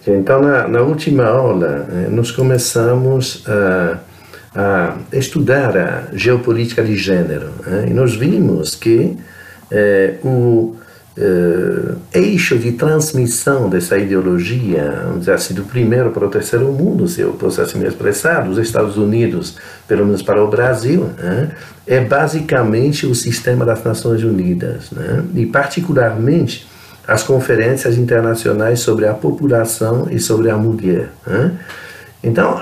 Então, na última aula, nós começamos a estudar a geopolítica de gênero. E nós vimos que o eixo de transmissão dessa ideologia, vamos dizer assim, do primeiro para o terceiro mundo, se eu posso assim me expressar, dos Estados Unidos, pelo menos para o Brasil, é basicamente o sistema das Nações Unidas, e particularmente as conferências internacionais sobre a população e sobre a mulher. Então,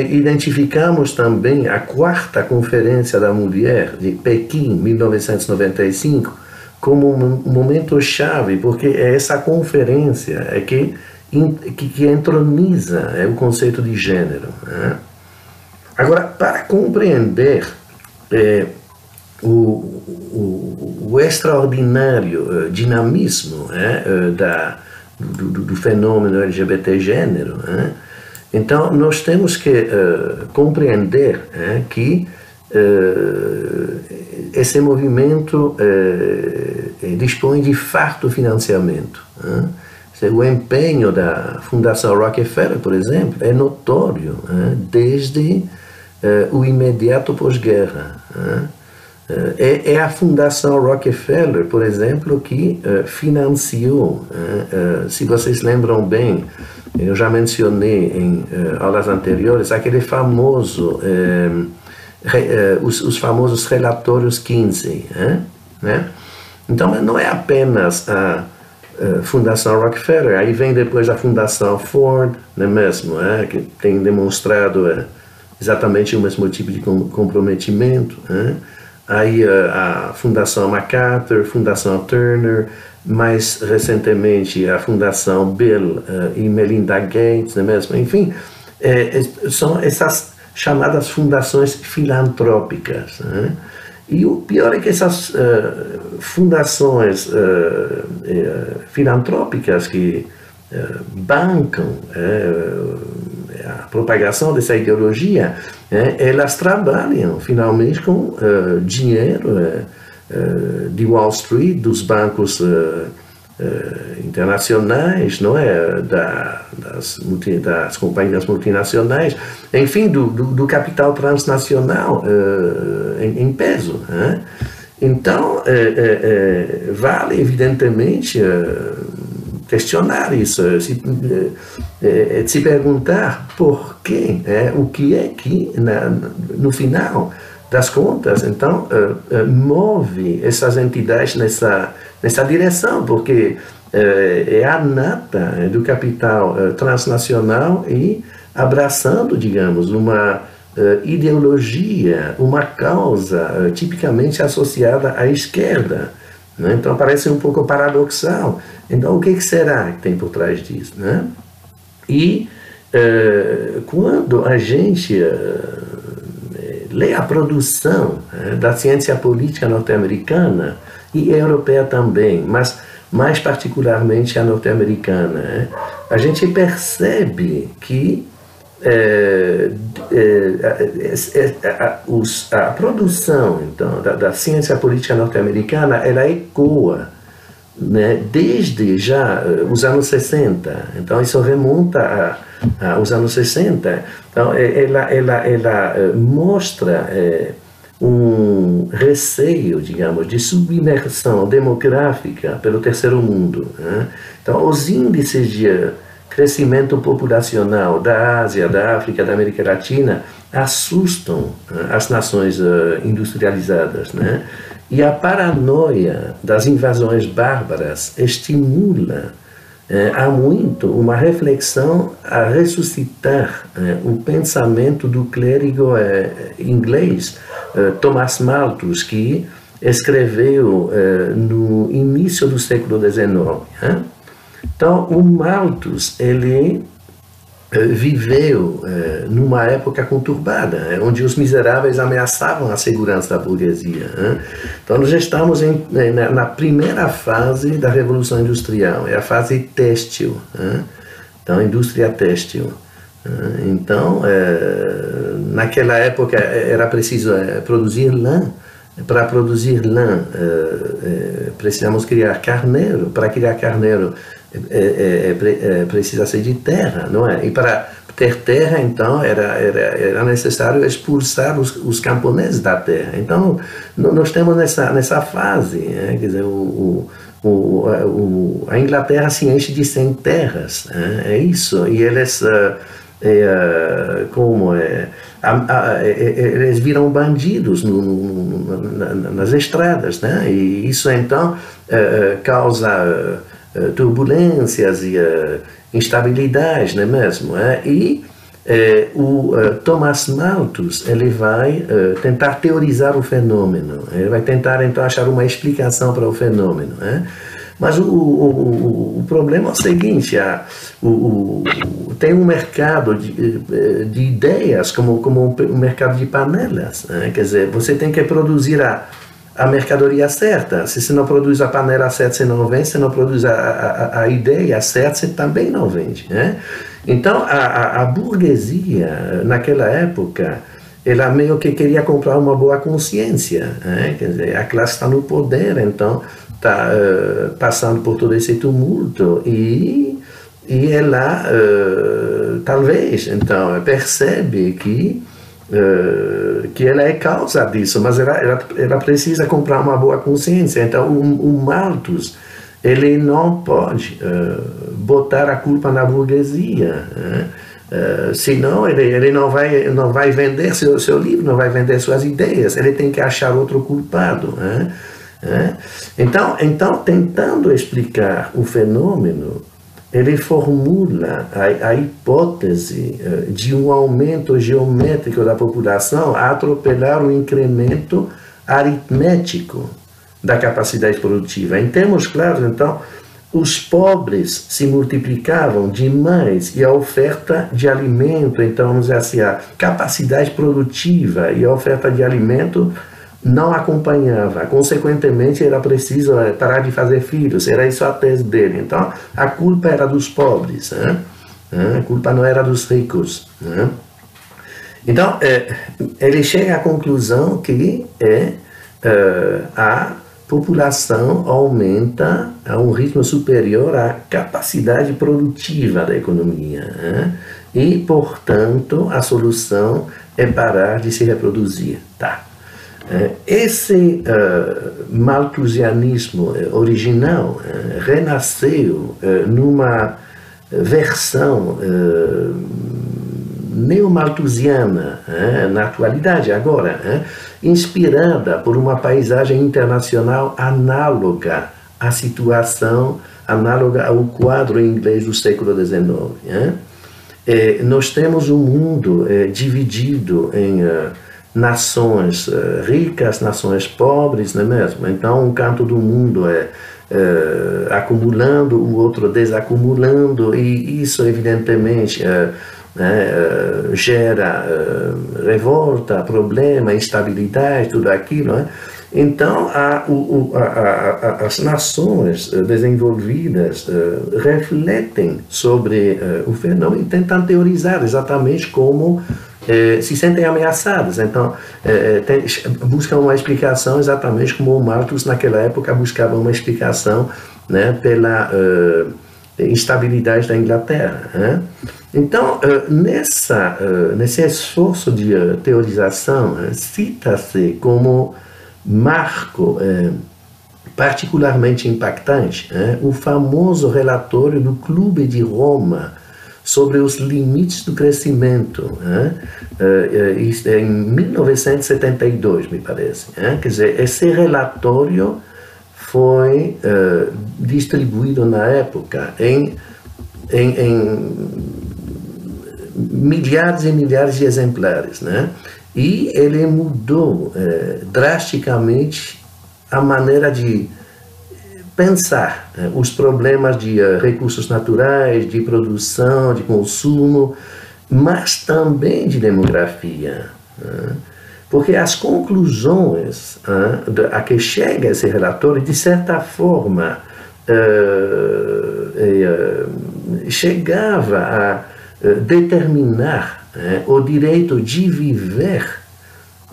identificamos também a quarta Conferência da Mulher de Pequim, 1995, como um momento-chave, porque é essa conferência que entroniza o conceito de gênero. Agora, para compreender o extraordinário dinamismo do fenômeno LGBT gênero, então nós temos que compreender que esse movimento dispõe de farto financiamento. O empenho da Fundação Rockefeller, por exemplo, é notório desde o imediato pós-guerra. É a Fundação Rockefeller, por exemplo, que financiou, se vocês lembram bem, eu já mencionei em aulas anteriores, aquele famoso os famosos relatórios Kinsey, Então, não é apenas a Fundação Rockefeller, aí vem depois a Fundação Ford, não é mesmo, que tem demonstrado exatamente o mesmo tipo de comprometimento, aí a Fundação MacArthur, Fundação Turner, mais recentemente a Fundação Bill e Melinda Gates, não é mesmo? Enfim, são essas chamadas fundações filantrópicas. E o pior é que essas fundações filantrópicas que bancam a propagação dessa ideologia, elas trabalham finalmente com dinheiro de Wall Street, dos bancos internacionais, não é, das companhias multinacionais, enfim, do capital transnacional em peso. Então, vale evidentemente questionar isso, se perguntar por quê, o que é que no final das contas, então, move essas entidades nessa direção, porque é a nata do capital transnacional e abraçando, digamos, uma ideologia, uma causa tipicamente associada à esquerda. Então, parece um pouco paradoxal. Então, o que será que tem por trás disso? E quando a gente lê a produção da ciência política norte-americana e europeia também, mas mais particularmente a norte-americana, a gente percebe que a produção então, da ciência política norte-americana, ela ecoa desde já os anos 60, então isso remonta aos anos 60, então ela mostra um receio, digamos, de submersão demográfica pelo terceiro mundo. Então os índices de crescimento populacional da Ásia, da África, da América Latina assustam as nações industrializadas, E a paranoia das invasões bárbaras estimula há muito uma reflexão a ressuscitar o pensamento do clérigo inglês Thomas Malthus, que escreveu no início do século XIX. Então, o Malthus, ele viveu numa época conturbada, onde os miseráveis ameaçavam a segurança da burguesia. Então, nós já estamos na primeira fase da Revolução Industrial, é a fase têxtil, então, indústria têxtil. Então, naquela época era preciso produzir lã. Para produzir lã, precisamos criar carneiro. Para criar carneiro, precisa ser de terra, não é? E para ter terra, então, era necessário expulsar os camponeses da terra. Então, nós temos nessa fase, quer dizer, a Inglaterra se enche de sem terras, é isso, e eles, eles viram bandidos nas estradas, né? E isso, então, causa turbulências e instabilidade, não é mesmo? E o Thomas Malthus, ele vai tentar teorizar o fenômeno, ele vai tentar então achar uma explicação para o fenômeno, mas o problema é o seguinte, tem um mercado de ideias como um mercado de panelas, quer dizer, você tem que produzir a mercadoria certa. Se você não produz a panela certa, você não vende. Se não produz a ideia certa, você também não vende, né? Então, a burguesia, naquela época, ela meio que queria comprar uma boa consciência, né? Quer dizer, a classe está no poder, então está passando por todo esse tumulto e ela, talvez, então, percebe que ela é causa disso, mas ela precisa comprar uma boa consciência. Então o Malthus, ele não pode botar a culpa na burguesia, senão ele não vai vender seu livro, não vai vender suas ideias, ele tem que achar outro culpado. Então, tentando explicar o fenômeno, ele formula a hipótese de um aumento geométrico da população a atropelar o incremento aritmético da capacidade produtiva. Em termos claros, então, os pobres se multiplicavam demais e a oferta de alimento, então, vamos dizer assim, a capacidade produtiva e a oferta de alimento não acompanhava. Consequentemente, era preciso parar de fazer filhos. Era isso a tese dele. Então, a culpa era dos pobres, a culpa não era dos ricos. Então, ele chega à conclusão que a população aumenta a um ritmo superior à capacidade produtiva da economia. E, portanto, a solução é parar de se reproduzir. Tá. Esse malthusianismo original renasceu numa versão neomalthusiana na atualidade agora, inspirada por uma paisagem internacional análoga à situação, análoga ao quadro inglês do século XIX. Nós temos um mundo dividido em nações ricas, nações pobres, não é mesmo? Então, um canto do mundo acumulando, o outro desacumulando, e isso, evidentemente, gera revolta, problema, instabilidade, tudo aquilo. Então, as nações desenvolvidas refletem sobre o fenômeno e tentam teorizar exatamente como se sentem ameaçadas. Então, buscam uma explicação exatamente como o Malthus, naquela época, buscava uma explicação, né, pela instabilidade da Inglaterra. Então, nesse esforço de teorização, cita-se como marco particularmente impactante o famoso relatório do Clube de Roma sobre os limites do crescimento, em 1972, me parece. Quer dizer, esse relatório foi distribuído na época em milhares e milhares de exemplares, e ele mudou drasticamente a maneira de pensar os problemas de recursos naturais, de produção, de consumo, mas também de demografia. Porque as conclusões a que chega esse relatório, de certa forma, chegava a determinar o direito de viver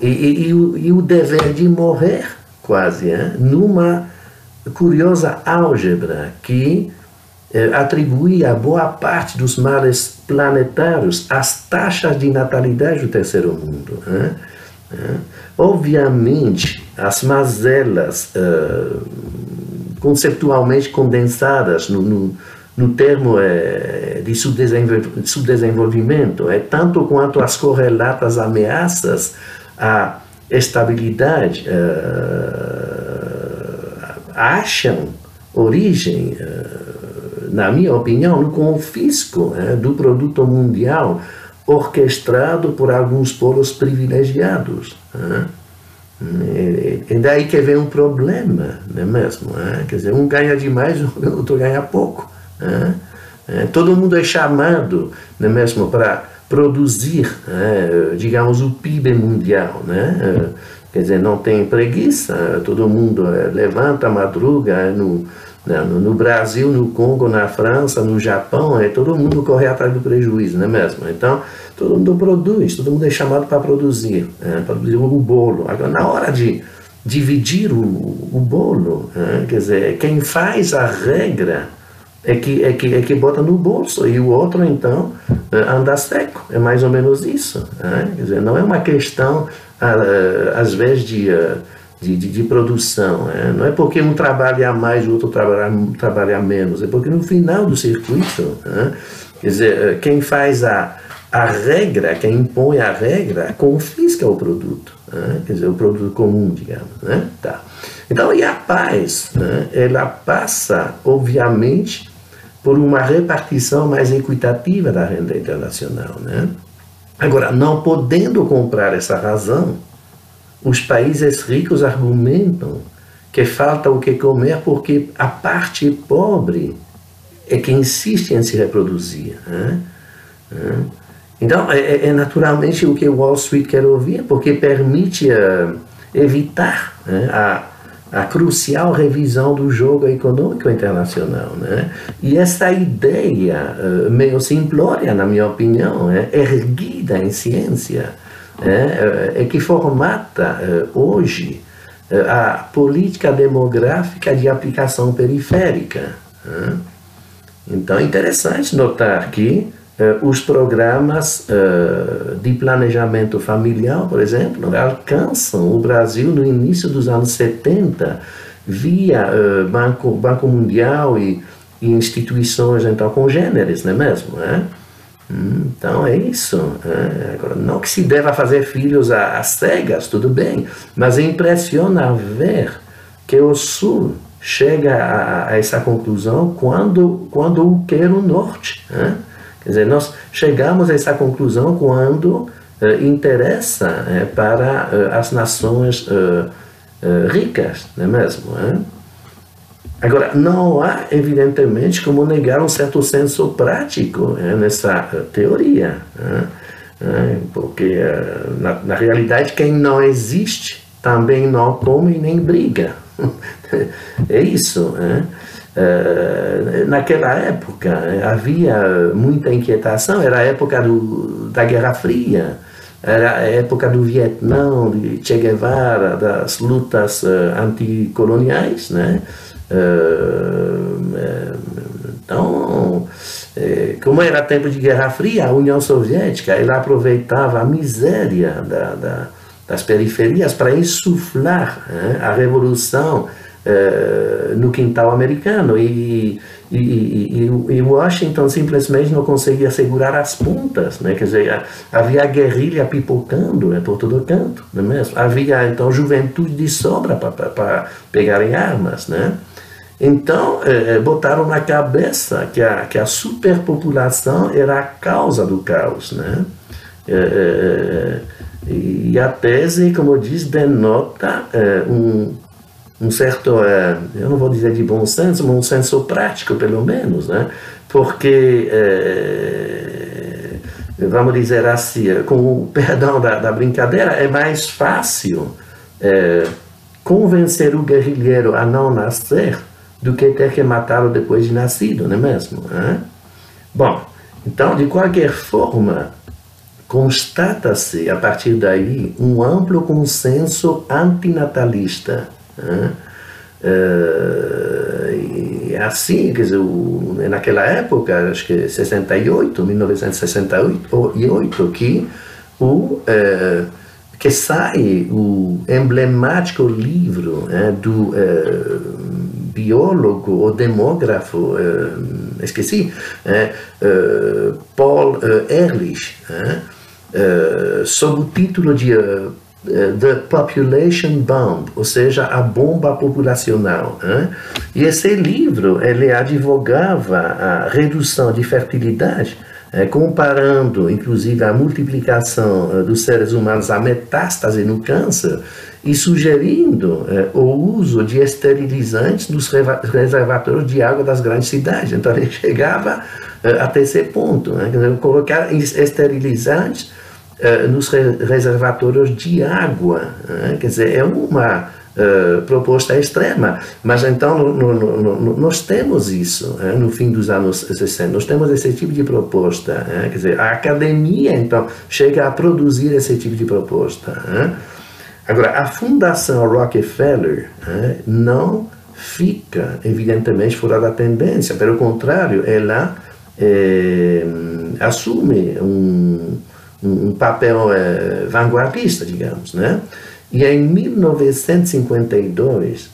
e o dever de morrer, quase, numa curiosa álgebra que atribuía boa parte dos males planetários às taxas de natalidade do terceiro mundo. Obviamente, as mazelas conceptualmente condensadas no termo de subdesenvolvimento, tanto quanto as correlatas ameaças à estabilidade, acham origem, na minha opinião, no confisco do produto mundial orquestrado por alguns polos privilegiados. E daí que vem um problema, não é mesmo? Quer dizer, um ganha demais, o outro ganha pouco. Todo mundo é chamado, não é mesmo, para produzir, digamos, o PIB mundial, né? Quer dizer, não tem preguiça, todo mundo levanta, madruga, no Brasil, no Congo, na França, no Japão, todo mundo corre atrás do prejuízo, não é mesmo? Então, todo mundo produz, todo mundo é chamado para produzir o bolo. Agora, na hora de dividir o bolo, quer dizer, quem faz a regra é que bota no bolso, e o outro, então, anda seco. É mais ou menos isso. Quer dizer, não é uma questão, às vezes, de produção. Não é porque um trabalha mais, o outro trabalha menos. É porque no final do circuito, quer dizer, quem faz a regra, quem impõe a regra, confisca o produto. Quer dizer, o produto comum, digamos. Tá. Então, e a paz, ela passa, obviamente, por uma repartição mais equitativa da renda internacional. Agora, não podendo comprar essa razão, os países ricos argumentam que falta o que comer porque a parte pobre é que insiste em se reproduzir. Então, é naturalmente o que Wall Street quer ouvir, porque permite evitar a crucial revisão do jogo econômico internacional. E essa ideia meio simplória, na minha opinião, erguida em ciência, é que formata hoje a política demográfica de aplicação periférica. Então é interessante notar que os programas de planejamento familiar, por exemplo, alcançam o Brasil no início dos anos 70 via Banco Mundial e instituições então congêneres, não é mesmo? Então é isso. Agora, não que se deva fazer filhos às cegas, tudo bem, mas impressiona ver que o Sul chega a essa conclusão quando o quer o Norte. Quer dizer, nós chegamos a essa conclusão quando interessa para as nações ricas, não é mesmo? Agora, não há, evidentemente, como negar um certo senso prático nessa teoria, porque, na realidade, quem não existe também não come nem briga. É isso. Naquela época havia muita inquietação, era a época da Guerra Fria, era a época do Vietnã, de Che Guevara, das lutas anticoloniais, né? Então, como era tempo de Guerra Fria, a União Soviética ela aproveitava a miséria das periferias para insuflar a revolução no quintal americano, e Washington simplesmente não conseguia segurar as pontas, né? Quer dizer, havia guerrilha pipocando por todo canto, não é mesmo? Havia então juventude de sobra para pegarem armas, né? Então botaram na cabeça que a superpopulação era a causa do caos, né? E a tese, como diz, denota um certo, eu não vou dizer de bom senso, mas um senso prático, pelo menos, né? Porque, vamos dizer assim, com o perdão da brincadeira, é mais fácil convencer o guerrilheiro a não nascer do que ter que matá-lo depois de nascido, não é mesmo? Bom, então, de qualquer forma, constata-se, a partir daí, um amplo consenso antinatalista. E assim, quer dizer, naquela época, acho que 1968, que sai o emblemático livro do biólogo ou demógrafo, esqueci, Paul Ehrlich, sob o título de The Population Bomb, ou seja, a bomba populacional. E esse livro, ele advogava a redução de fertilidade, comparando, inclusive, a multiplicação dos seres humanos à metástase no câncer e sugerindo o uso de esterilizantes nos reservatórios de água das grandes cidades. Então, ele chegava até esse ponto, colocar esterilizantes nos reservatórios de água, quer dizer, é uma proposta extrema, mas então nós temos isso no fim dos anos 60, nós temos esse tipo de proposta, quer dizer, a academia então chega a produzir esse tipo de proposta. Agora, a Fundação Rockefeller não fica, evidentemente, fora da tendência, pelo contrário, ela assume um papel vanguardista, digamos, né? E em 1952,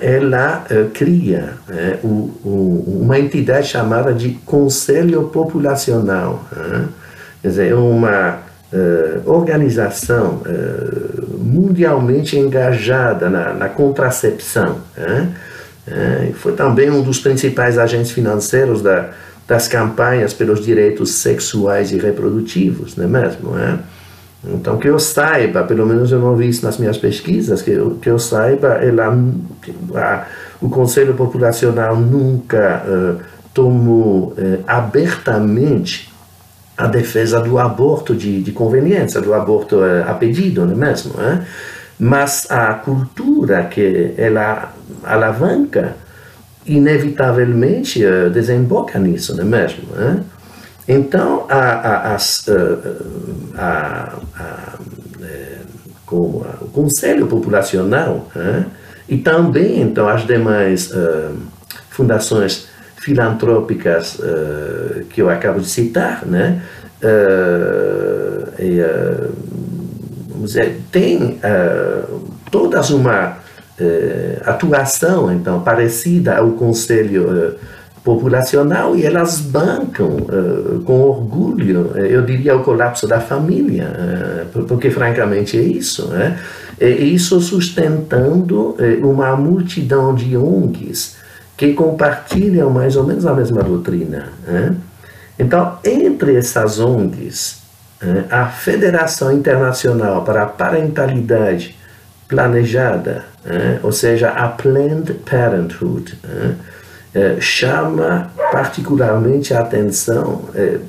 ela cria uma entidade chamada de Conselho Populacional, quer dizer, uma organização mundialmente engajada na contracepção. Foi também um dos principais agentes financeiros das campanhas pelos direitos sexuais e reprodutivos, não é mesmo? Então, que eu saiba, pelo menos eu não vi isso nas minhas pesquisas, que eu saiba, o Conselho Populacional nunca tomou abertamente a defesa do aborto de conveniência, do aborto a pedido, não é mesmo? Mas a cultura que ela alavanca, inevitavelmente desemboca nisso, não é mesmo? Então, o Conselho Populacional e também então, as demais fundações filantrópicas que eu acabo de citar, né, vamos dizer, tem todas uma atuação então parecida ao Conselho Populacional, e elas bancam com orgulho, eu diria, o colapso da família, porque francamente é isso, é isso sustentando uma multidão de ONGs que compartilham mais ou menos a mesma doutrina. Então, entre essas ONGs, a Federação Internacional para a Parentalidade Planejada, ou seja, a Planned Parenthood, chama particularmente a atenção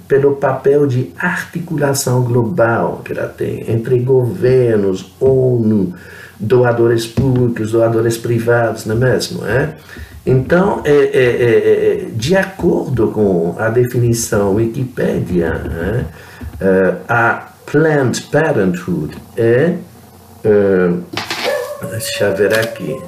pelo papel de articulação global que ela tem entre governos, ONU, doadores públicos, doadores privados, não é mesmo? Então, de acordo com a definição Wikipedia, a Planned Parenthood deixa eu ver aqui,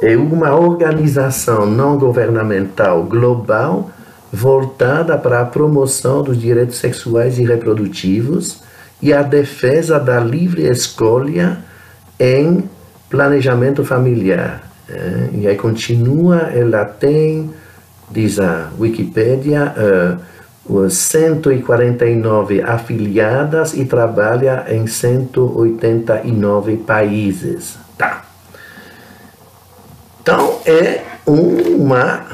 é uma organização não governamental global voltada para a promoção dos direitos sexuais e reprodutivos e a defesa da livre escolha em planejamento familiar. E aí continua, ela tem, diz a Wikipédia, 149 afiliadas e trabalha em 189 países. Tá. Então, é uma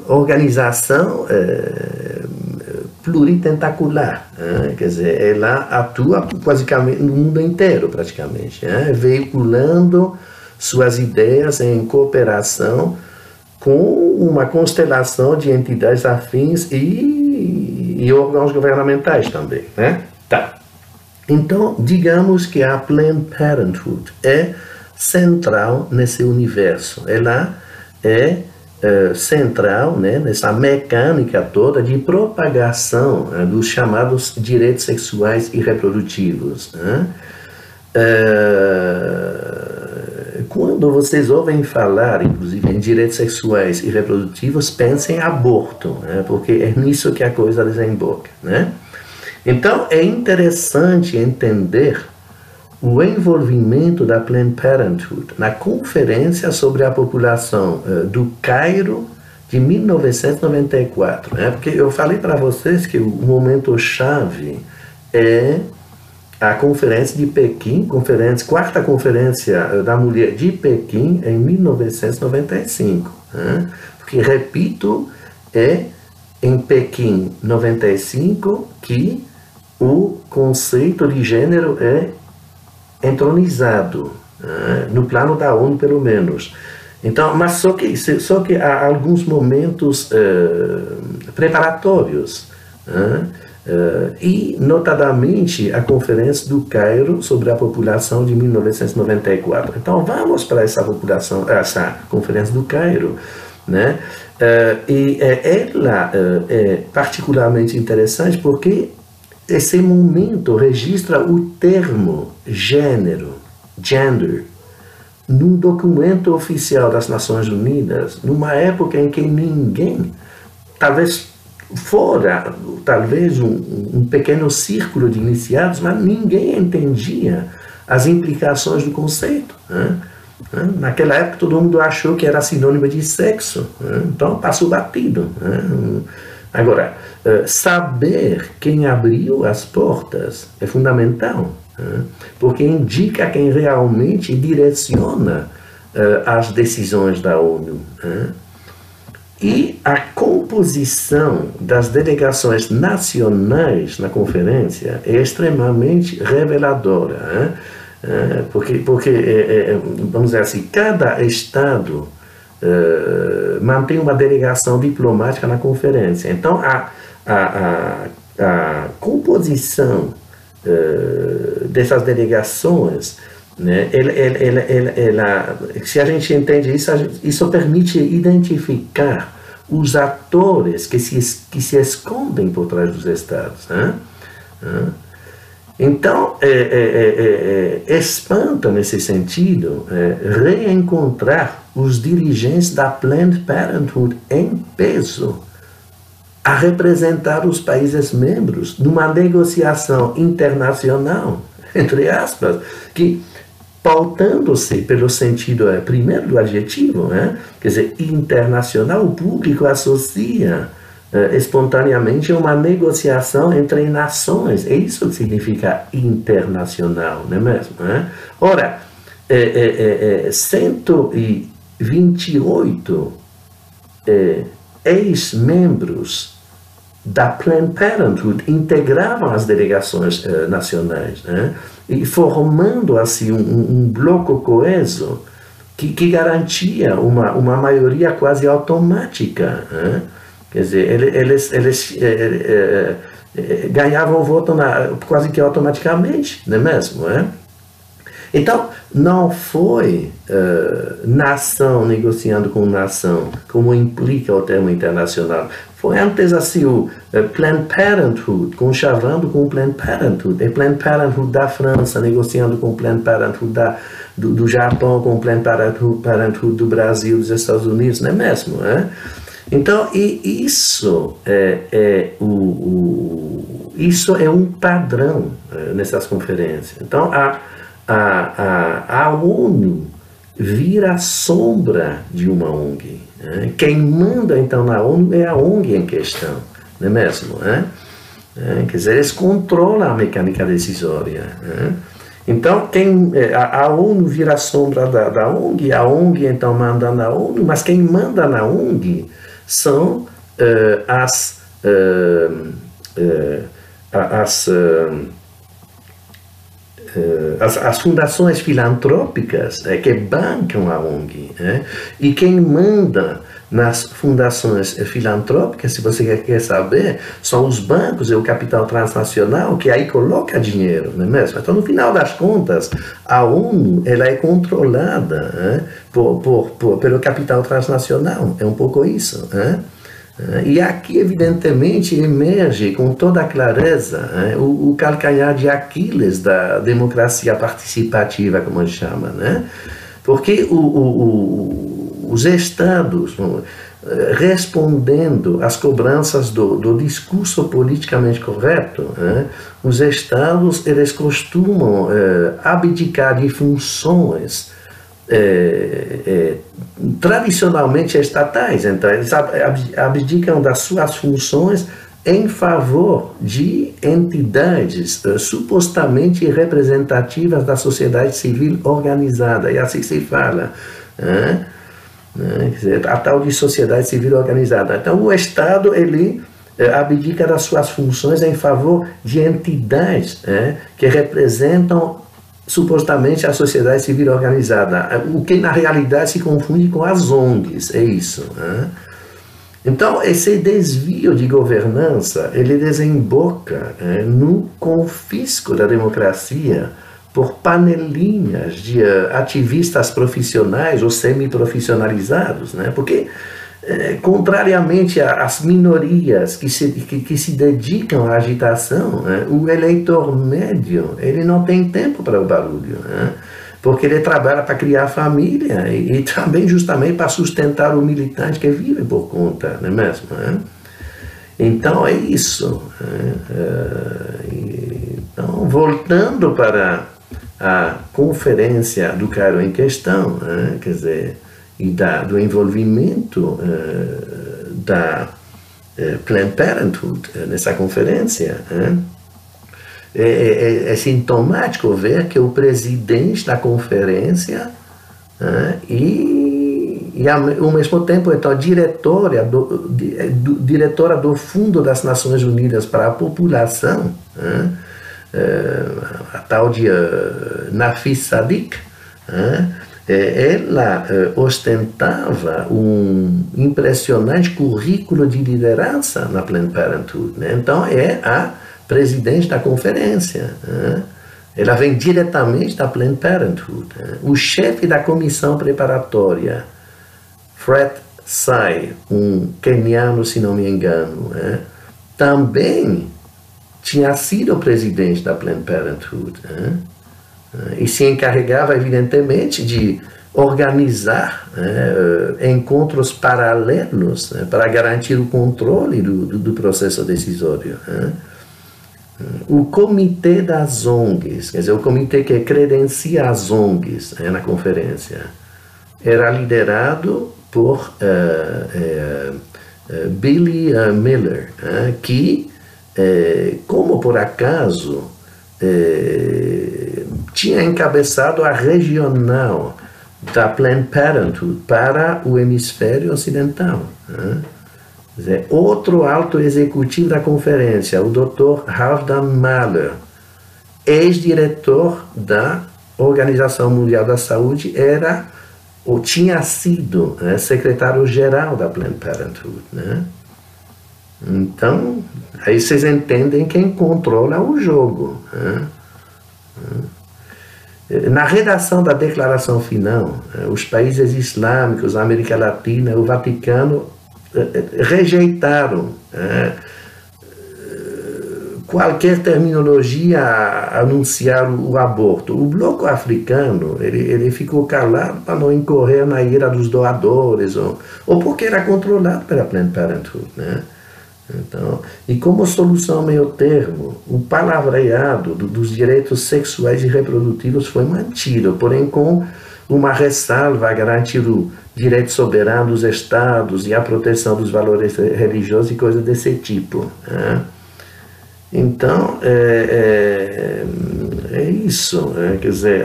organização pluritentacular, quer dizer, ela atua basicamente no mundo inteiro, praticamente, veiculando suas ideias em cooperação com uma constelação de entidades afins e órgãos governamentais também, Tá. Então, digamos que a Planned Parenthood é central nesse universo. Ela é central, nessa mecânica toda de propagação dos chamados direitos sexuais e reprodutivos. quando vocês ouvem falar, inclusive, em direitos sexuais e reprodutivos, pensem em aborto, né? Porque é nisso que a coisa desemboca, né? Então, é interessante entender o envolvimento da Planned Parenthood na Conferência sobre a População do Cairo de 1994, né? Porque eu falei para vocês que o momento-chave é a Conferência de Pequim, quarta Conferência da Mulher de Pequim, em 1995. Né? Porque, repito, é em Pequim 95 que o conceito de gênero é entronizado, né? No plano da ONU, pelo menos. Então, mas só que há alguns momentos preparatórios, né? E, notadamente, a Conferência do Cairo sobre a População de 1994. Então, vamos para essa Conferência do Cairo, né? E ela é particularmente interessante porque esse momento registra o termo gênero, gender, num documento oficial das Nações Unidas, numa época em que ninguém, talvez um pequeno círculo de iniciados, mas ninguém entendia as implicações do conceito, né? Naquela época todo mundo achou que era sinônimo de sexo, né? Então passou batido, né? Agora, saber quem abriu as portas é fundamental, né? Porque indica quem realmente direciona as decisões da ONU, né? E a composição das delegações nacionais na conferência é extremamente reveladora, né? Porque vamos dizer assim, cada estado mantém uma delegação diplomática na conferência. Então, a composição dessas delegações, né, se a gente entende isso, isso permite identificar os atores que se escondem por trás dos estados, né? Então, espanta nesse sentido reencontrar os dirigentes da Planned Parenthood em peso a representar os países membros numa negociação internacional, entre aspas, que, pautando-se pelo sentido primeiro do adjetivo, né? Quer dizer, internacional, o público associa espontaneamente uma negociação entre nações. É isso que significa internacional, não é mesmo? Né? Ora, 128 ex-membros da Planned Parenthood integravam as delegações nacionais, né? E formando assim um bloco coeso que garantia uma maioria quase automática, né? Quer dizer, eles ganhavam o voto quase que automaticamente, não é mesmo? Né? Então, não foi nação negociando com nação, como implica o termo internacional. Foi antes assim o Planned Parenthood, conchavando com o Planned Parenthood. É Planned Parenthood da França negociando com o Planned Parenthood do Japão, com o Planned Parenthood do Brasil, dos Estados Unidos, não é mesmo? Né? Então, isso isso é um padrão nessas conferências. Então, a ONU vira a sombra de uma ONG. Né? Quem manda, então, na ONU é a ONG em questão, não é mesmo? Né? Quer dizer, eles controlam a mecânica decisória. Né? Então, a ONU vira a sombra da ONG, a ONG, então, manda na ONU, mas quem manda na ONG são as fundações filantrópicas que bancam a ONG, né? E quem manda nas fundações filantrópicas, se você quer saber, são os bancos e o capital transnacional que aí coloca dinheiro, não é mesmo? Então, no final das contas, a ONU ela é controlada, né, pelo capital transnacional, é um pouco isso, né? E aqui, evidentemente, emerge com toda a clareza, né, o calcanhar de Aquiles da democracia participativa, como a gente chama, né? Porque os Estados, respondendo às cobranças do discurso politicamente correto, os Estados eles costumam abdicar de funções tradicionalmente estatais. Então, eles abdicam das suas funções em favor de entidades supostamente representativas da sociedade civil organizada. É assim que se fala. Quer dizer, a tal de sociedade civil organizada. Então, o Estado, ele abdica das suas funções em favor de entidades que representam supostamente a sociedade civil organizada, o que na realidade se confunde com as ONGs, é isso. Então, esse desvio de governança, ele desemboca no confisco da democracia por panelinhas de ativistas profissionais ou semi-profissionalizados, porque, contrariamente às minorias que se dedicam à agitação, o eleitor médio ele não tem tempo para o barulho, porque ele trabalha para criar família e também justamente para sustentar o militante que vive por conta, não é mesmo? Então é isso. Então, voltando para a conferência do Cairo em questão, quer dizer, e do envolvimento da Planned Parenthood nessa conferência, é sintomático ver que o presidente da conferência e ao mesmo tempo então diretora do Fundo das Nações Unidas para a População, a tal de Nafis Sadik, ela ostentava um impressionante currículo de liderança na Planned Parenthood. Então é a presidente da conferência. Ela vem diretamente da Planned Parenthood. O chefe da comissão preparatória, Fred Tsai, um queniano, se não me engano, também tinha sido presidente da Planned Parenthood. E se encarregava, evidentemente, de organizar encontros paralelos para garantir o controle do processo decisório. O comitê das ONGs, quer dizer, o comitê que credencia as ONGs na conferência, era liderado por Billy Miller, que, como por acaso, tinha encabeçado a regional da Planned Parenthood para o hemisfério ocidental. Quer dizer, outro alto executivo da conferência, o Dr. Halfdan Mahler, ex-diretor da Organização Mundial da Saúde, era ou tinha sido secretário-geral da Planned Parenthood. Então, aí vocês entendem quem controla o jogo. Na redação da declaração final, os países islâmicos, a América Latina, o Vaticano rejeitaram qualquer terminologia a anunciar o aborto. O bloco africano ele ficou calado para não incorrer na ira dos doadores ou porque era controlado pela Planned Parenthood. Então, e como solução meio termo, o palavreado dos direitos sexuais e reprodutivos foi mantido, porém com uma ressalva a garantir o direito soberano dos estados e a proteção dos valores religiosos e coisas desse tipo. Então, é isso. Quer dizer,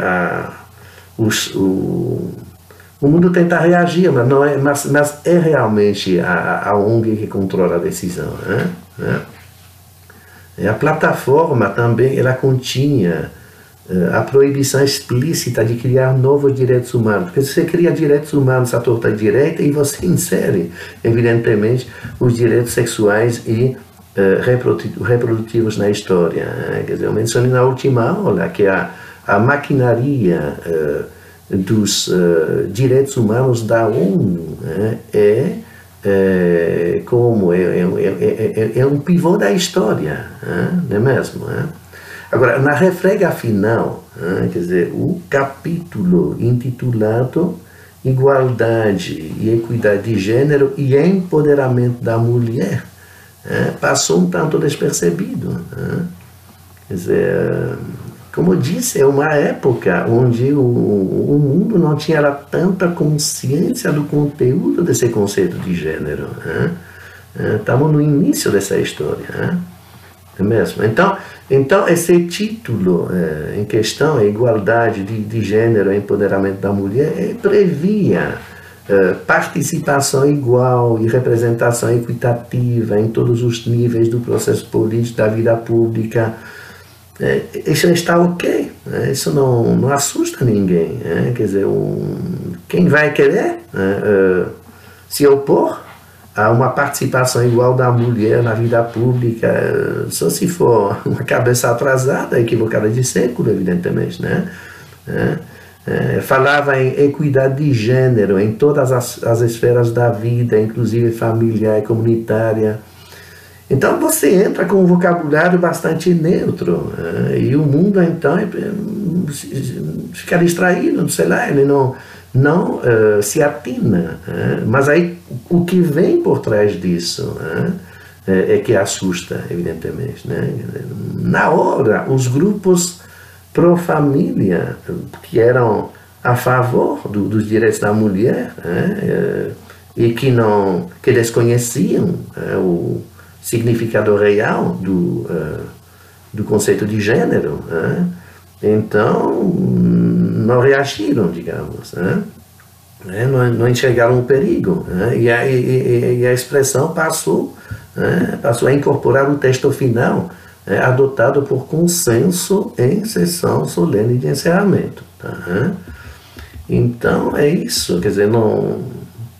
o mundo tenta reagir, mas, não mas é realmente a ONG que controla a decisão. E a plataforma também ela continha a proibição explícita de criar novos direitos humanos. Porque você cria direitos humanos à torta direita e você insere, evidentemente, os direitos sexuais e reprodutivos na história. Quer dizer, eu mencionei na última aula que a maquinaria dos direitos humanos da ONU é um pivô da história, não é mesmo? Agora, na refrega final, quer dizer, o capítulo intitulado Igualdade e Equidade de Gênero e Empoderamento da Mulher passou um tanto despercebido. Quer dizer, como eu disse, é uma época onde o mundo não tinha tanta consciência do conteúdo desse conceito de gênero. Estamos no início dessa história. É mesmo? Então esse título em questão, a igualdade de gênero e empoderamento da mulher, previa participação igual e representação equitativa em todos os níveis do processo político, da vida pública. Isso está ok, isso não assusta ninguém. Quer dizer, quem vai querer se opor a uma participação igual da mulher na vida pública, só se for uma cabeça atrasada, equivocada de século, evidentemente, né? Falava em equidade de gênero em todas as esferas da vida, inclusive familiar e comunitária. Então você entra com um vocabulário bastante neutro, e o mundo então fica distraído, sei lá, ele não se atina. Mas aí o que vem por trás disso é que assusta, evidentemente. Na hora, os grupos pró-família, que eram a favor dos direitos da mulher, e que desconheciam o significado real do conceito de gênero, então não reagiram, digamos, não enxergaram o perigo, e a expressão passou a incorporar o texto final, adotado por consenso em sessão solene de encerramento. Então é isso, quer dizer,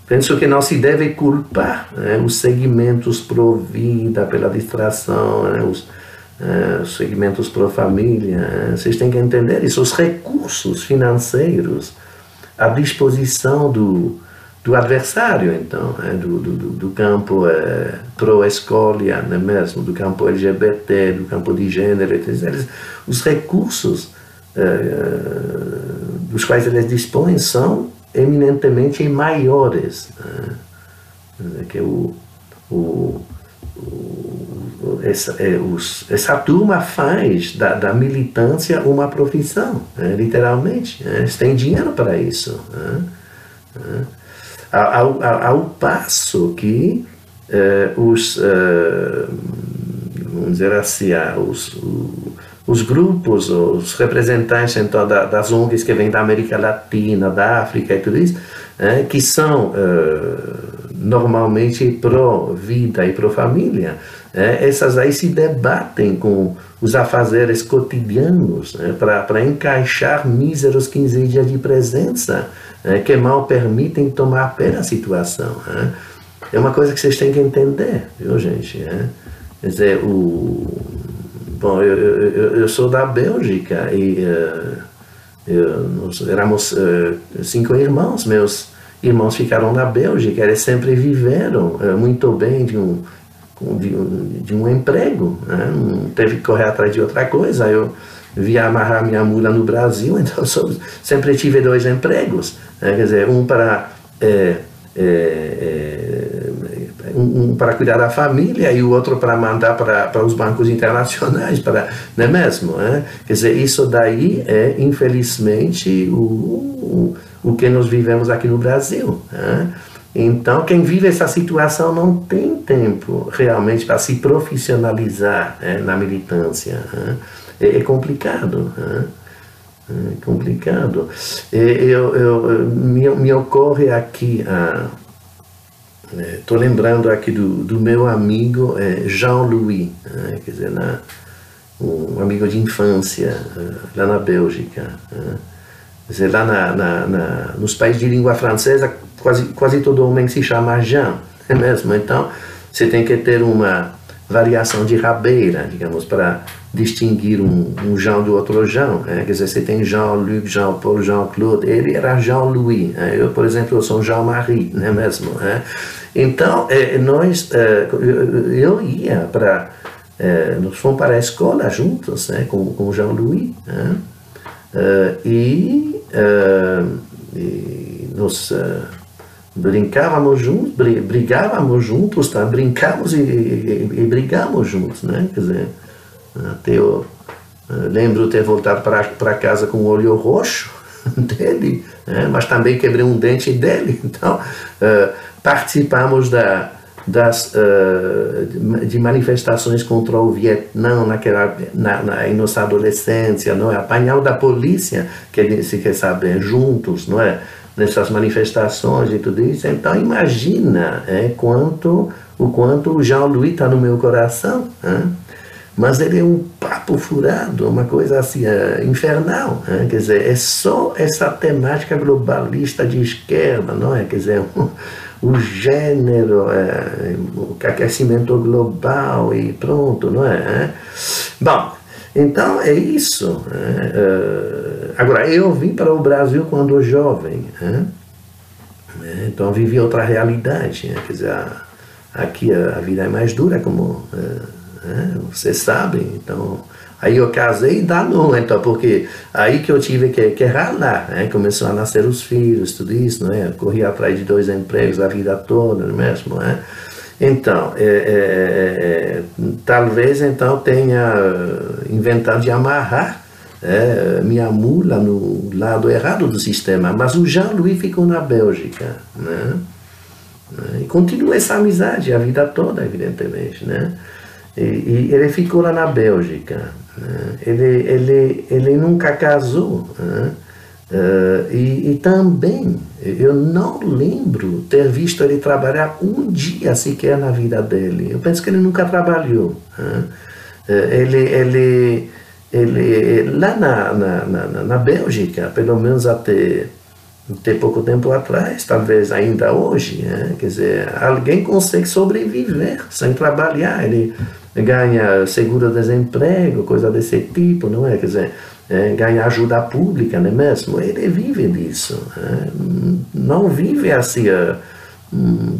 penso que não se deve culpar os segmentos pró-vida pela distração, os segmentos pró-família. Vocês têm que entender isso. Os recursos financeiros à disposição do adversário, então, do campo pró-escolha, não é mesmo? Do campo LGBT, do campo de gênero, etc. Os recursos dos quais eles dispõem são eminentemente maiores, que essa turma faz da militância uma profissão, literalmente. Eles têm dinheiro para isso. Ao passo que vamos dizer assim, os grupos, os representantes então, das ONGs que vêm da América Latina, da África e tudo isso, que são normalmente pró-vida e pró-família, essas aí se debatem com os afazeres cotidianos para encaixar míseros 15 dias de presença que mal permitem tomar pé da situação. É uma coisa que vocês têm que entender, viu, gente? Quer dizer, bom, eu sou da Bélgica e nós éramos 5 irmãos. Meus irmãos ficaram na Bélgica, eles sempre viveram muito bem de um emprego, não teve que correr atrás de outra coisa. Eu via amarrar minha mula no Brasil, então sempre tive 2 empregos, quer dizer, um para cuidar da família e o outro para mandar para os bancos internacionais, não é mesmo? Quer dizer, isso daí é, infelizmente, o que nós vivemos aqui no Brasil. Então, quem vive essa situação não tem tempo realmente para se profissionalizar na militância. É complicado. É complicado. Me ocorre aqui estou lembrando aqui do meu amigo Jean-Louis, quer dizer, um amigo de infância lá na Bélgica. Quer dizer, lá nos países de língua francesa, quase todo homem se chama Jean, é mesmo? Então, você tem que ter uma variação de rabeira, digamos, para distinguir um Jean do outro Jean. Quer dizer, você tem Jean-Luc, Jean-Paul, Jean-Claude, ele era Jean-Louis. Eu, por exemplo, eu sou Jean-Marie, não é mesmo? Então, eu ia para nós fomos para a escola juntos, né, com o Jean-Louis, né, e nós brincávamos juntos, brigávamos juntos, tá? Brincamos e brigamos juntos, né? Quer dizer, até eu lembro de ter voltado para casa com o olho roxo dele, né? Mas também quebrei um dente dele, então participamos de manifestações contra o Vietnã em nossa adolescência, não é? Apanhado da polícia, se quer saber, juntos, não é? Nessas manifestações e tudo isso. Então imagina o quanto o Jean-Louis está no meu coração, mas ele é um papo furado, uma coisa assim infernal, quer dizer, é só essa temática globalista de esquerda, não é? Quer dizer, o gênero, o aquecimento global e pronto, não é? Bom, então é isso. Agora, eu vim para o Brasil quando jovem, então vivi outra realidade, quer dizer, aqui a vida é mais dura, como vocês sabem, então aí eu casei e danou, então, porque aí que eu tive que ralar, começou a nascer os filhos, tudo isso, não é? Corri atrás de 2 empregos a vida toda, não é mesmo, Então, talvez então tenha inventado de amarrar minha mula no lado errado do sistema, mas o Jean-Louis ficou na Bélgica, né? E continua essa amizade a vida toda, evidentemente, né? E ele ficou lá na Bélgica, né? Ele nunca casou, né? E também eu não lembro ter visto ele trabalhar um dia sequer na vida dele. Eu penso que ele nunca trabalhou, né? Ele lá na Bélgica, pelo menos até pouco tempo atrás, talvez ainda hoje, quer dizer, alguém consegue sobreviver sem trabalhar. Ele ganha seguro-desemprego, coisa desse tipo, não é? Quer dizer, ganha ajuda pública, não é mesmo? Ele vive disso, não vive assim,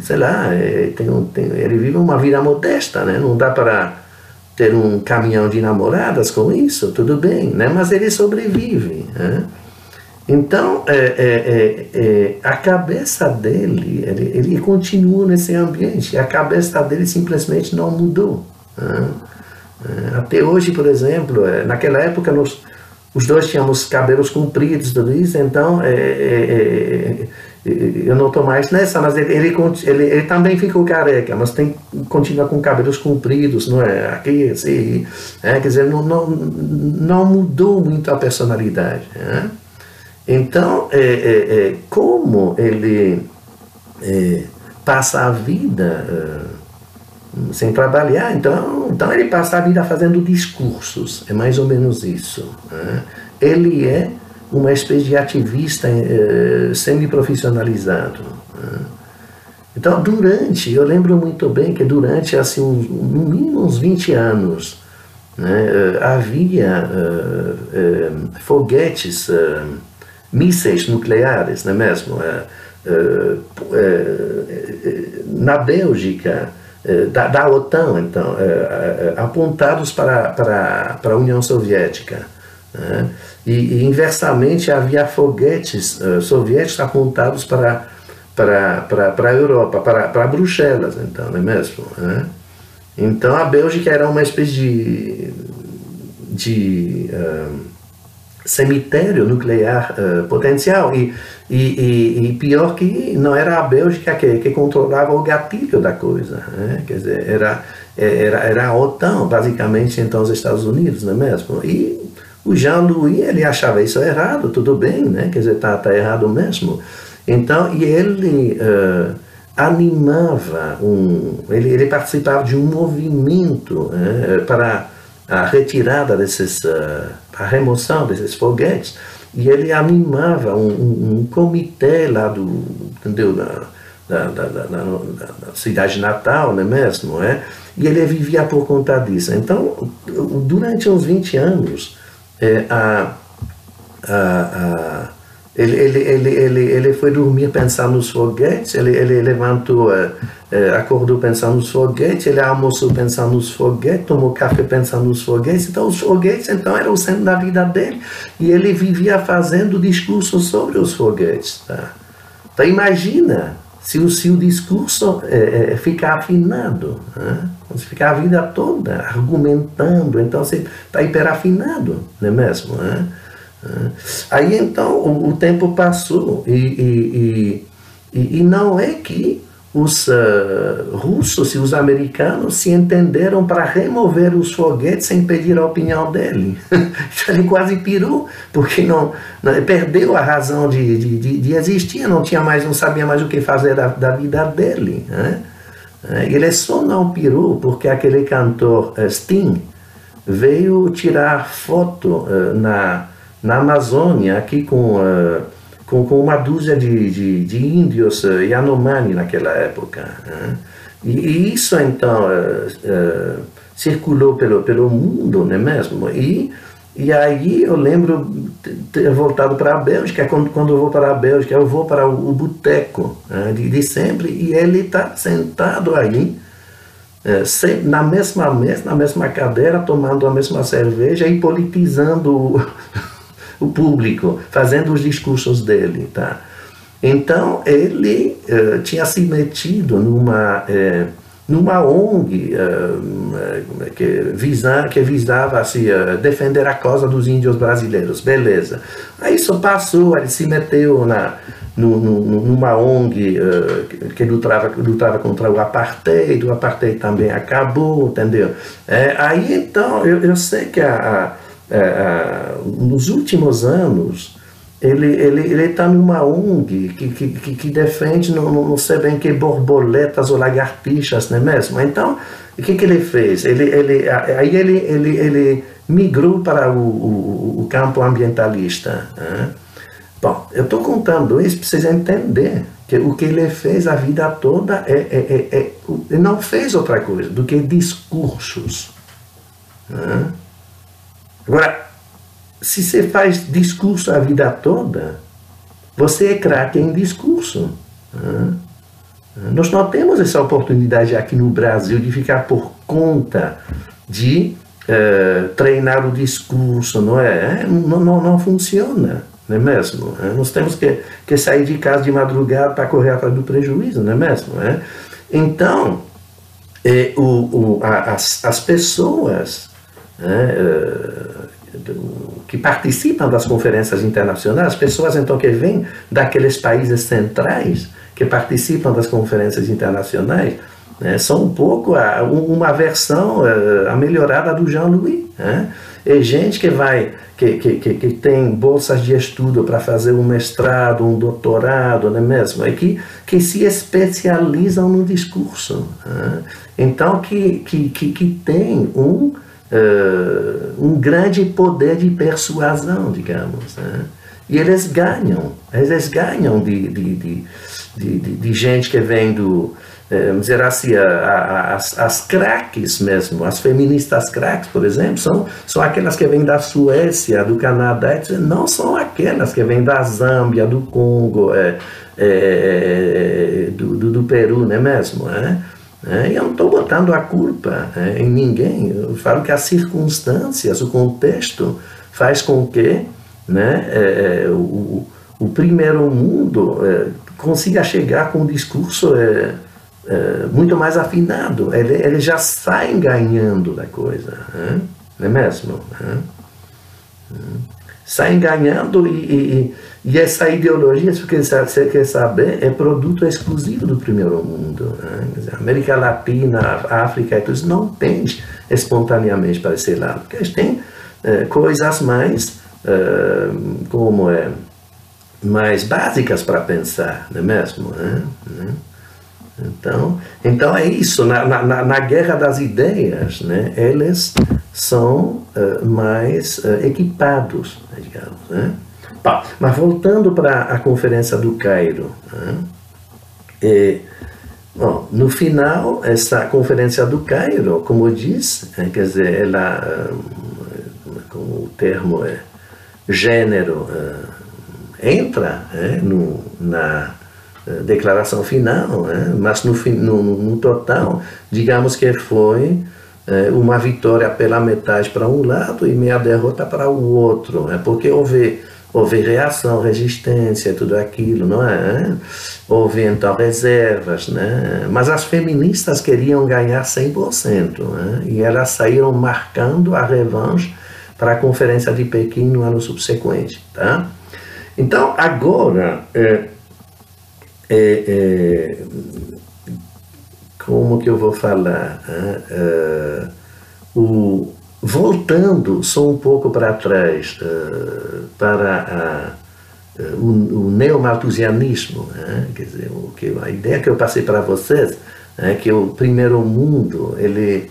sei lá, ele vive uma vida modesta, né? Não dá para ter um caminhão de namoradas com isso, tudo bem, né? Mas ele sobrevive, Então, a cabeça dele, ele continua nesse ambiente, a cabeça dele simplesmente não mudou. Até hoje, por exemplo, naquela época os dois tínhamos cabelos compridos, tudo isso, então eu não estou mais nessa, mas ele também ficou careca, mas continua com cabelos compridos, não é? Aqui, assim, quer dizer, não mudou muito a personalidade. Então, como ele passa a vida sem trabalhar, então ele passa a vida fazendo discursos, é mais ou menos isso. Ele é uma espécie de ativista semi-profissionalizado. Então, eu lembro muito bem que durante, assim, no mínimo uns 20 anos, havia foguetes, mísseis nucleares, não é mesmo? Na Bélgica, da OTAN, então, apontados para a União Soviética. E inversamente havia foguetes soviéticos apontados para a Europa, para Bruxelas, então, não é mesmo? Então a Bélgica era uma espécie de cemitério nuclear potencial, e pior que não era a Bélgica que controlava o gatilho da coisa, quer dizer, era a OTAN, basicamente, então os Estados Unidos, não é mesmo? E o Jean-Louis, ele achava isso errado, tudo bem, né? Quer dizer, tá errado mesmo. Então, e ele animava, ele participava de um movimento para a retirada a remoção desses foguetes, e ele animava um comitê lá entendeu, da cidade natal, não é mesmo? E ele vivia por conta disso. Então, durante uns 20 anos, Ele foi dormir pensando nos foguetes, ele levantou, acordou pensando nos foguetes, ele almoçou pensando nos foguetes, tomou café pensando nos foguetes. Então os foguetes eram o centro da vida dele, e ele vivia fazendo discursos sobre os foguetes. Tá? Então imagina se o discurso ficar afinado, né? Você ficar a vida toda argumentando, então você está hiperafinado, não é mesmo? Né? Aí então o tempo passou e não é que os russos e os americanos se entenderam para remover os foguetes sem pedir a opinião dele. Ele quase pirou, porque não perdeu a razão de existir, não sabia mais o que fazer da vida dele. Né? Ele só não pirou porque aquele cantor Sting veio tirar foto na Amazônia, aqui com uma dúzia de índios Yanomami naquela época. E isso então circulou pelo mundo, não é mesmo? E aí eu lembro ter voltado para a Bélgica. Quando eu vou para a Bélgica, eu vou para o boteco de sempre, e ele está sentado aí, na mesma mesa, na mesma cadeira, tomando a mesma cerveja e politizando o público, fazendo os discursos dele. Tá? Então ele tinha se metido numa ONG que visava defender a causa dos índios brasileiros. Beleza. Aí isso passou, ele se meteu numa ONG que lutava contra o apartheid também acabou, entendeu? Aí então, eu sei que nos últimos anos, ele está numa ONG que defende, não sei bem que, borboletas ou lagartixas, não é mesmo? Então, o que ele fez? Aí ele migrou para o campo ambientalista. Né? Bom, eu estou contando isso para vocês entenderem que o que ele fez a vida toda ele não fez outra coisa do que discursos. Né? Agora, se você faz discurso a vida toda, você é craque em discurso. Nós não temos essa oportunidade aqui no Brasil de ficar por conta de treinar o discurso, não é? Não funciona, não é mesmo? Nós temos que sair de casa de madrugada para correr atrás do prejuízo, não é mesmo? Então, as pessoas que participam das conferências internacionais, as pessoas então que vêm daqueles países centrais, que participam das conferências internacionais, são um pouco uma versão melhorada do Jean-Louis. É gente que tem bolsas de estudo para fazer um mestrado, um doutorado, não é mesmo? Que se especializam no discurso. Então, que tem um grande poder de persuasão, digamos. E eles ganham de gente que vem vamos dizer assim, as craques mesmo, as feministas craques, por exemplo, são aquelas que vêm da Suécia, do Canadá, não são aquelas que vêm da Zâmbia, do Congo, do Peru, não é mesmo? Eu não estou botando a culpa em ninguém, eu falo que as circunstâncias, o contexto faz com que o primeiro mundo consiga chegar com um discurso muito mais afinado, ele já sai ganhando da coisa, não é mesmo? Saem ganhando e essa ideologia, se você quer saber, é produto exclusivo do primeiro mundo. América Latina, África e tudo isso não tem espontaneamente para esse lado, porque eles têm coisas mais, mais básicas para pensar, não é mesmo? Então é isso, na guerra das ideias, eles são mais equipados, digamos. Bom, mas voltando para a Conferência do Cairo, bom, no final, essa Conferência do Cairo, como eu disse, quer dizer, ela, como o termo é gênero, entra na declaração final, mas no total, digamos que foi uma vitória pela metade para um lado e meia derrota para o outro, porque houve reação, resistência, tudo aquilo, não é? Houve então reservas, né? Mas as feministas queriam ganhar 100%, e elas saíram marcando a revanche para a Conferência de Pequim no ano subsequente, tá? Então, agora, como que eu vou falar? Voltando só um pouco para trás, para o neomalthusianismo, quer dizer, a ideia que eu passei para vocês é que o primeiro mundo, ele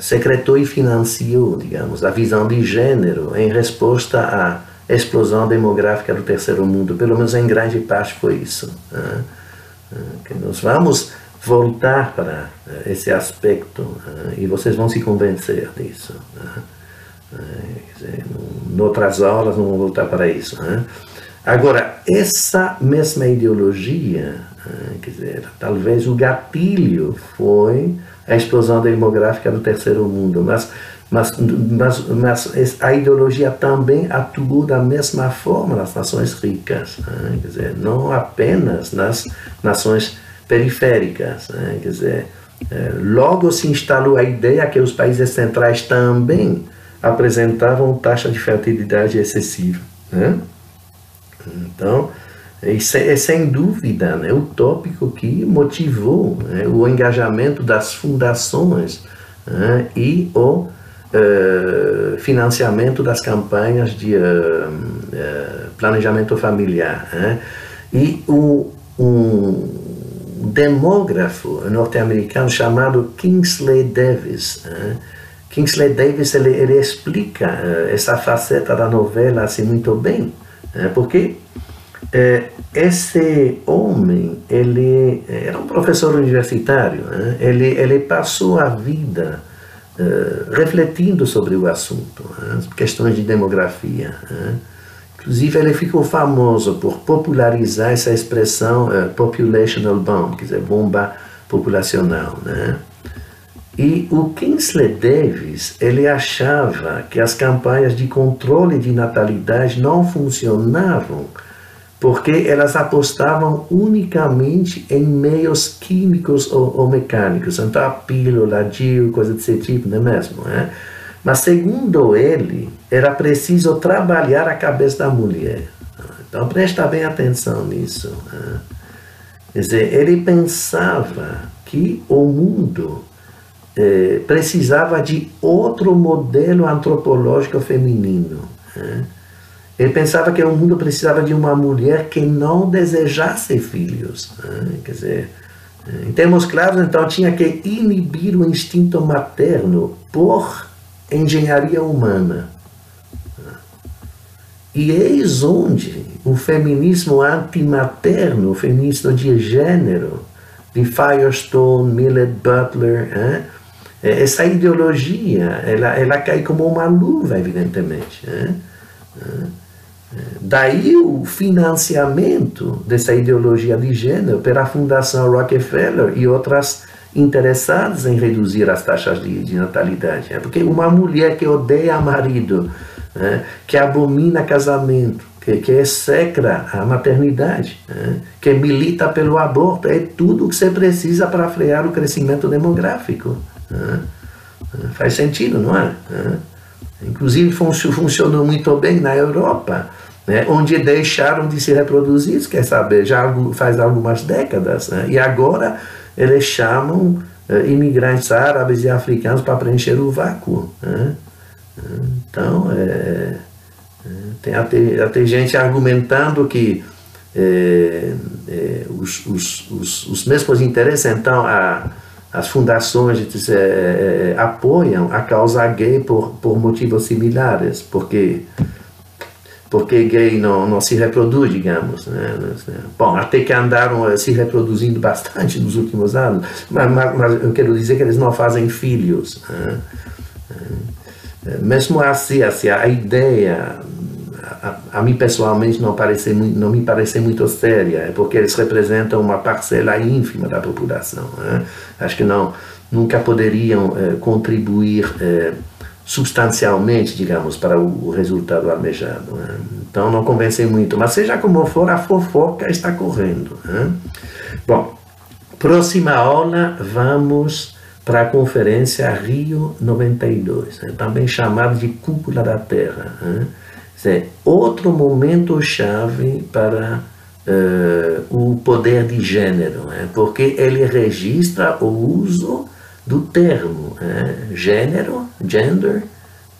secretou e financiou, digamos, a visão de gênero em resposta à explosão demográfica do terceiro mundo, pelo menos em grande parte foi isso. Que nós vamos voltar para esse aspecto e vocês vão se convencer disso. Em outras aulas não vou voltar para isso. Agora, essa mesma ideologia, quer dizer, talvez o gatilho foi a explosão demográfica do terceiro mundo, mas a ideologia também atuou da mesma forma nas nações ricas, quer dizer, não apenas nas nações periféricas, quer dizer, logo se instalou a ideia que os países centrais também apresentavam taxa de fertilidade excessiva. Então, isso é sem dúvida o tópico que motivou o engajamento das fundações e o financiamento das campanhas de planejamento familiar. E um demógrafo norte-americano chamado Kingsley Davis. Kingsley Davis ele explica essa faceta da novela assim muito bem, porque esse homem ele era um professor universitário, ele passou a vida refletindo sobre o assunto, questões de demografia. Inclusive, ele ficou famoso por popularizar essa expressão populational bomb, quer dizer, bomba populacional. E o Kingsley Davis, ele achava que as campanhas de controle de natalidade não funcionavam porque elas apostavam unicamente em meios químicos ou mecânicos, então a pílula, a DIU, coisa desse tipo, não é mesmo? Mas segundo ele, era preciso trabalhar a cabeça da mulher. Então presta bem atenção nisso. Quer dizer, ele pensava que o mundo precisava de outro modelo antropológico feminino. Ele pensava que o mundo precisava de uma mulher que não desejasse filhos. Quer dizer, em termos claros, então, tinha que inibir o instinto materno por engenharia humana. E eis onde o feminismo antimaterno, o feminismo de gênero, de Firestone, Millett, Butler, essa ideologia, ela cai como uma luva, evidentemente. Daí o financiamento dessa ideologia de gênero pela Fundação Rockefeller e outras interessadas em reduzir as taxas de natalidade. Porque uma mulher que odeia marido, que abomina casamento, que execra a maternidade, que milita pelo aborto, é tudo o que você precisa para frear o crescimento demográfico. Faz sentido, não é? Inclusive funcionou muito bem na Europa, onde deixaram de se reproduzir, quer saber, já faz algumas décadas, e agora eles chamam imigrantes árabes e africanos para preencher o vácuo. Então, tem até gente argumentando que os mesmos interesses, então, as fundações apoiam a causa gay por motivos similares, porque gay não se reproduz, digamos. Bom, até que andaram se reproduzindo bastante nos últimos anos, mas eu quero dizer que eles não fazem filhos. Mesmo assim, a ideia a mim pessoalmente não me parecem muito sérias, porque eles representam uma parcela ínfima da população. Acho que nunca poderiam contribuir substancialmente, digamos, para o resultado almejado. Então não convencem muito, mas seja como for, a fofoca está correndo. Bom, próxima aula vamos para a conferência Rio 92, também chamada de Cúpula da Terra. Outro momento-chave para o poder de gênero, porque ele registra o uso do termo gênero, gender,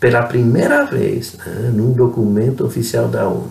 pela primeira vez num documento oficial da ONU.